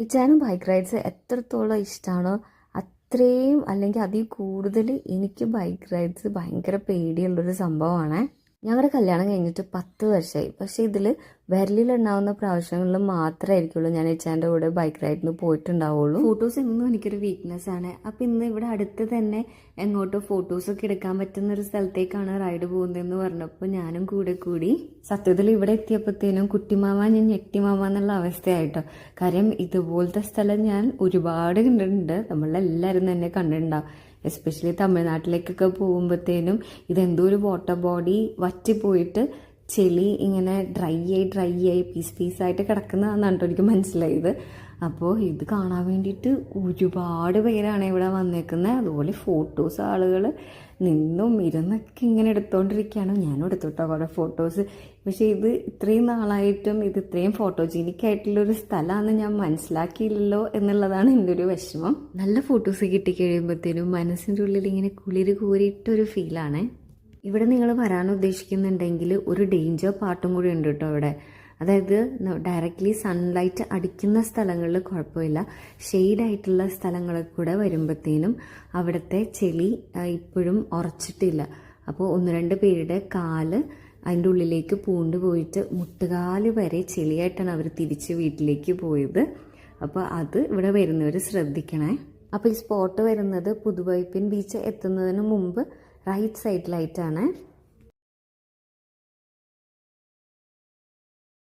ഇച്ചാനും bike rides എത്രത്തോളം ഇഷ്ടമാണോ അത്രയും അല്ലെങ്കിൽ അതിൽ കൂടുതൽ എനിക്ക് ബൈക്ക് റൈഡ്സ് ഭയങ്കര പേടിയുള്ളൊരു സംഭവമാണ്. ഞങ്ങളുടെ കല്യാണം കഴിഞ്ഞിട്ട് 10 വർഷമായി. പക്ഷേ ഇതിൽ വിരലിലുണ്ടാവുന്ന പ്രാവശ്യങ്ങളിൽ മാത്രമായിരിക്കുള്ളൂ ഞാൻ ഇച്ചാൻ്റെ കൂടെ ബൈക്ക് റൈഡിന് പോയിട്ടുണ്ടാവുള്ളൂ. ഫോട്ടോസ് എന്നും എനിക്കൊരു വീക്ക്നെസ് ആണ്. അപ്പം ഇന്ന് ഇവിടെ അടുത്ത് തന്നെ എങ്ങോട്ടോ ഫോട്ടോസൊക്കെ എടുക്കാൻ പറ്റുന്ന ഒരു സ്ഥലത്തേക്കാണ് റൈഡ് പോകുന്നതെന്ന് പറഞ്ഞപ്പോൾ ഞാനും കൂടെ കൂടി. സത്യത്തിൽ ഇവിടെ എത്തിയപ്പോഴത്തേനും കുട്ടിമാമ ഞാൻ ഞെട്ടിമാമ എന്നുള്ള അവസ്ഥയായിട്ടോ. കാര്യം ഇതുപോലത്തെ സ്ഥലം ഞാൻ ഒരുപാട് കണ്ടിട്ടുണ്ട്, നമ്മളെല്ലാവരും തന്നെ കണ്ടിട്ടുണ്ടാവും. എസ്പെഷ്യലി തമിഴ്നാട്ടിലേക്കൊക്കെ പോകുമ്പോഴത്തേനും ഇതെന്തോ ഒരു വാട്ടർ ബോഡി വറ്റിപ്പോയിട്ട് ചെളി ഇങ്ങനെ ഡ്രൈ ആയി പീസായിട്ട് കിടക്കുന്നതാണെന്നാണ് കേട്ടോ എനിക്ക് മനസ്സിലായത്. അപ്പോൾ ഇത് കാണാൻ വേണ്ടിയിട്ട് ഒരുപാട് പേരാണ് ഇവിടെ വന്നേക്കുന്നത്. അതുപോലെ ഫോട്ടോസ് ആളുകൾ നിന്നും ഇരുന്നൊക്കെ ഇങ്ങനെ എടുത്തുകൊണ്ടിരിക്കുകയാണ്. ഞാനും എടുത്തുട്ടോ കുറേ ഫോട്ടോസ്. പക്ഷേ ഇത് ഇത്രയും നാളായിട്ടും ഇത് ഇത്രയും ഫോട്ടോജീനിക് ആയിട്ടുള്ളൊരു സ്ഥലമാണെന്ന് ഞാൻ മനസ്സിലാക്കിയില്ലല്ലോ എന്നുള്ളതാണ് എൻ്റെ ഒരു വിഷമം. നല്ല ഫോട്ടോസ് കിട്ടിക്കഴിയുമ്പോഴത്തേനും മനസ്സിൻ്റെ ഉള്ളിൽ ഇങ്ങനെ കുളിര് കൂരിയിട്ടൊരു ഫീലാണ്. ഇവിടെ നിങ്ങൾ വരാൻ ഉദ്ദേശിക്കുന്നുണ്ടെങ്കിൽ ഒരു ഡേഞ്ചർ പാർട്ടും കൂടി ഉണ്ട് കേട്ടോ ഇവിടെ. അതായത് ഡയറക്റ്റ്ലി സൺലൈറ്റ് അടിക്കുന്ന സ്ഥലങ്ങളിൽ കുഴപ്പമില്ല, ഷെയ്ഡായിട്ടുള്ള സ്ഥലങ്ങളിൽ കൂടെ വരുമ്പോഴത്തേനും അവിടുത്തെ ചെളി ഇപ്പോഴും ഉറച്ചിട്ടില്ല. അപ്പോൾ 1-2 പേരുടെ കാല് അതിൻ്റെ ഉള്ളിലേക്ക് പൂണ്ട് പോയിട്ട് മുട്ടുകാല് വരെ ചെളിയായിട്ടാണ് അവർ തിരിച്ച് വീട്ടിലേക്ക് പോയത്. അപ്പോൾ അത് ഇവിടെ വരുന്നവർ ശ്രദ്ധിക്കണേ. അപ്പോൾ ഈ സ്പോട്ട് വരുന്നത് പുതുവൈപ്പിൻ ബീച്ച് എത്തുന്നതിന് മുമ്പ് റൈറ്റ് സൈഡിലായിട്ടാണ്.